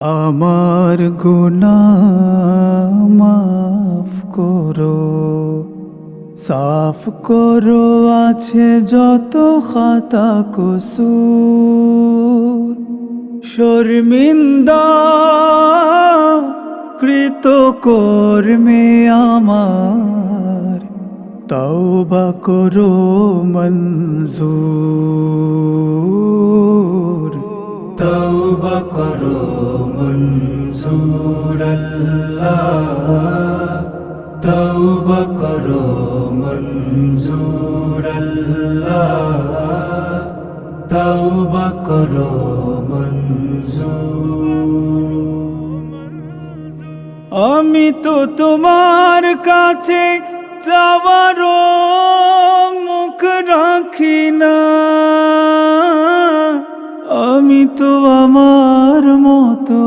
আমার গুনাহ মাফ করো, সাফ করো আছে যত খাতা কসুর। শর্মিন্দা কৃত কর্মে আমার তওবা করো মঞ্জুর। তওবা করো মঞ্জুর আল্লাহ, তওবা করো মঞ্জুর আল্লাহ, তওবা করো মঞ্জুর। আমি তো তোমার কাছে চাওয়ারও মুখ রাখি না, আমি তো আমার মতো